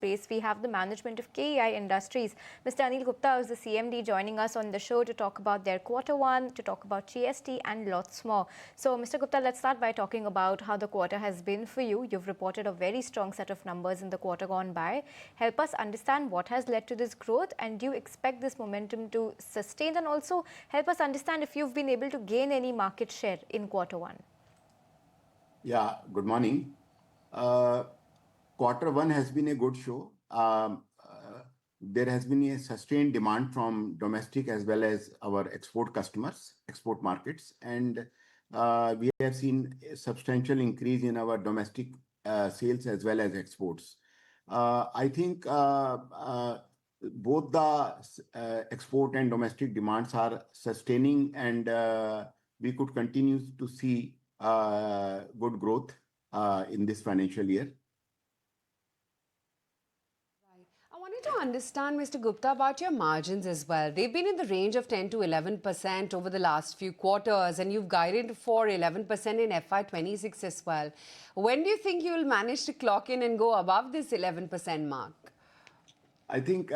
space, we have the management of KEI Industries. Mr. Anil Gupta is the CMD joining us on the show to talk about their Q1, to talk about GST and lots more. So, Mr. Gupta, let's start by talking about how the quarter has been for you. You've reported a very strong set of numbers in the quarter gone by. Help us understand what has led to this growth, and do you expect this momentum to sustain? And also help us understand if you've been able to gain any market share in Q1. Yeah, good morning. Q1 has been a good show. There has been a sustained demand from domestic as well as our export customers, export markets, and we have seen a substantial increase in our domestic sales as well as exports. I think both the export and domestic demands are sustaining, and we could continue to see good growth in this financial year. To understand, Mr. Gupta, about your margins as well. They've been in the range of 10 to 11% over the last few quarters, and you've guided for 11% in FY26 as well. When do you think you will manage to clock in and go above this 11% mark? I think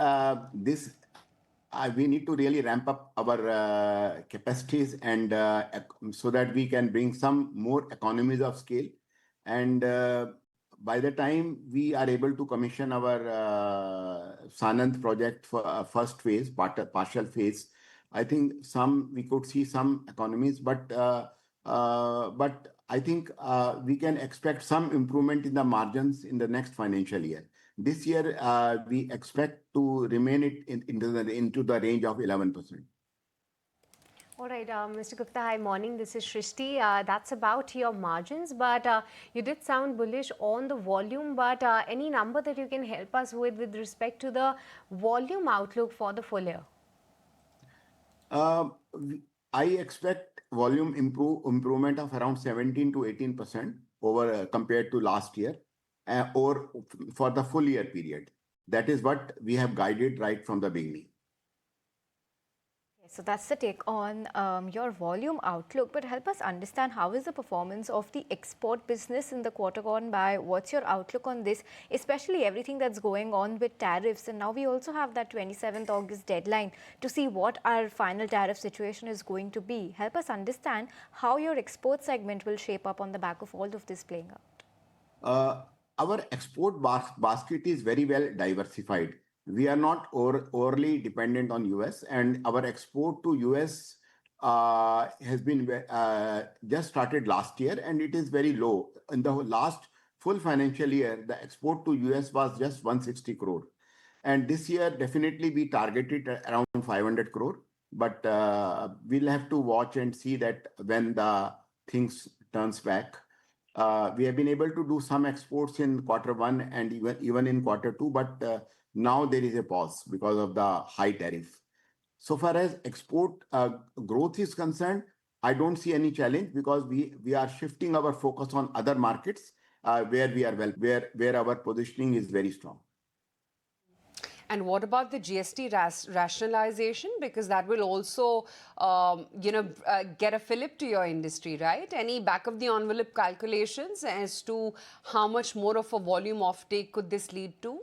we need to really ramp up our capacities and so that we can bring some more economies of scale. And by the time we are able to commission our Sanand project for first phase, partial phase, I think we could see some economies, but I think we can expect some improvement in the margins in the next financial year. This year, we expect to remain into the range of 11%. All right, Mr. Gupta, hi, morning. This is Shrishti. That's about your margins, but you did sound bullish on the volume, but any number that you can help us with respect to the volume outlook for the full year? I expect volume improvement of around 17 to 18% over compared to last year or for the full year period. That is what we have guided right from the beginning. So that's the take on your volume outlook, but help us understand how is the performance of the export business in the quarter gone by? What's your outlook on this, especially everything that's going on with tariffs? And now we also have that 27th August deadline to see what our final tariff situation is going to be. Help us understand how your export segment will shape up on the back of all of this playing out. Our export basket is very well diversified. We are not overly dependent on US, and our export to US has been just started last year, and it is very low. In the last full financial year, the export to US was just 160 crore. And this year, definitely we targeted around 500 crore, but we'll have to watch and see that when the things turns back. We have been able to do some exports in Q1 and even in Q2, but now there is a pause because of the high tariff. So far as export growth is concerned, I don't see any challenge because we are shifting our focus on other markets where we are where our positioning is very strong. And what about the GST rationalization? Because that will also, get a fillip to your industry, right? Any back of the envelope calculations as to how much more of a volume offtake could this lead to?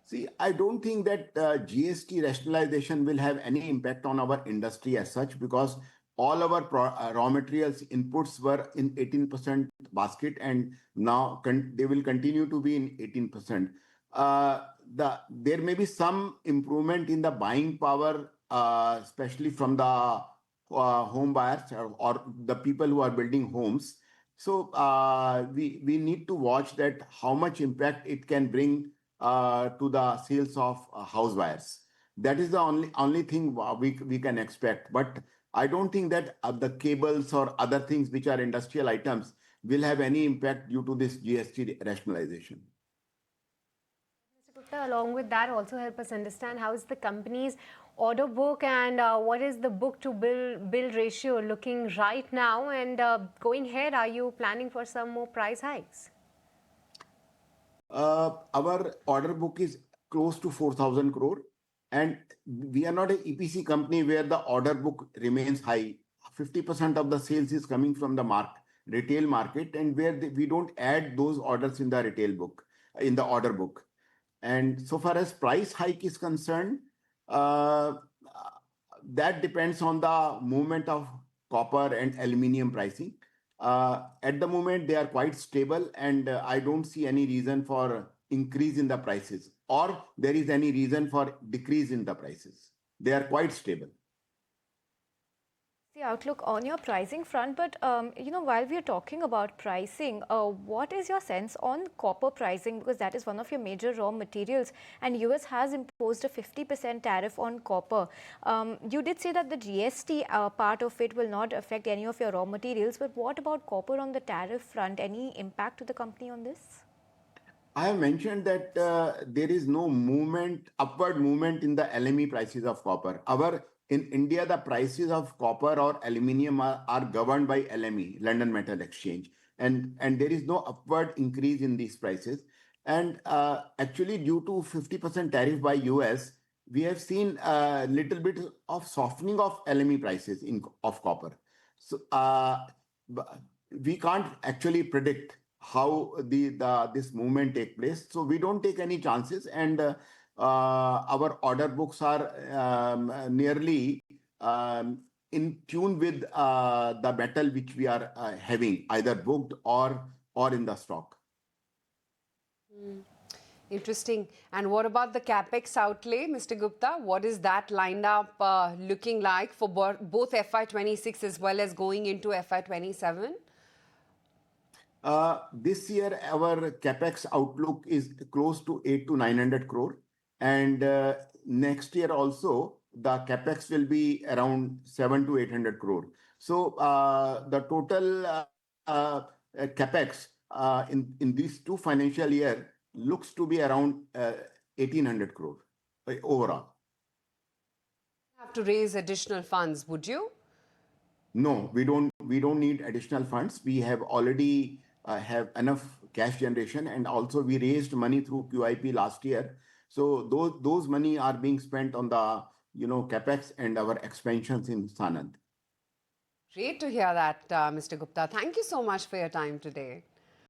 See, I don't think that GST rationalization will have any impact on our industry as such because all our raw materials inputs were in 18% basket, and now they will continue to be in 18%. There may be some improvement in the buying power, especially from the home buyers or the people who are building homes. So we need to watch that how much impact it can bring to the sales of house wires. That is the only thing we can expect. But I don't think that the cables or other things which are industrial items will have any impact due to this GST rationalization. Mr. Gupta, along with that, also help us understand how is the company's order book and what is the book to bill ratio looking right now, and going ahead, are you planning for some more price hikes? Our order book is close to 4,000 crore, and we are not an EPC company where the order book remains high. 50% of the sales is coming from the retail market, and where we don't add those orders in the retail book, in the order book. And so far as price hike is concerned, uh, that depends on the movement of copper and aluminium pricing. At the moment, they are quite stable, and I don't see any reason for increase in the prices, or there is any reason for decrease in the prices. They are quite stable. The outlook on your pricing front, but while we are talking about pricing, what is your sense on copper pricing? Because that is one of your major raw materials, and US has imposed a 50% tariff on copper. You did say that the GST part of it will not affect any of your raw materials, but what about copper on the tariff front? Any impact to the company on this? I have mentioned that there is no movement, upward movement in the LME prices of copper. In India, the prices of copper or aluminium are governed by LME, London Metal Exchange, and there is no upward increase in these prices. And actually, due to 50% tariff by US, we have seen a little bit of softening of LME prices of copper. So we can't actually predict how this movement take place. So we don't take any chances, and our order books are nearly in tune with the metal which we are having, either booked or in the stock. Interesting. And what about the capex outlay, Mr. Gupta? What is that lined up looking like for both FY26 as well as going into FY27? This year, our capex outlook is close to 8 to 900 crore, and next year also the capex will be around 7 to 800 crore. So the total capex in these two financial year looks to be around 1800 crore overall. Have to raise additional funds, would you? No, we don't. We don't need additional funds. We have already have enough cash generation, and also we raised money through QIP last year. So those money are being spent on the capex and our expansions in Sanand. Great to hear that, Mr. Gupta. Thank you so much for your time today.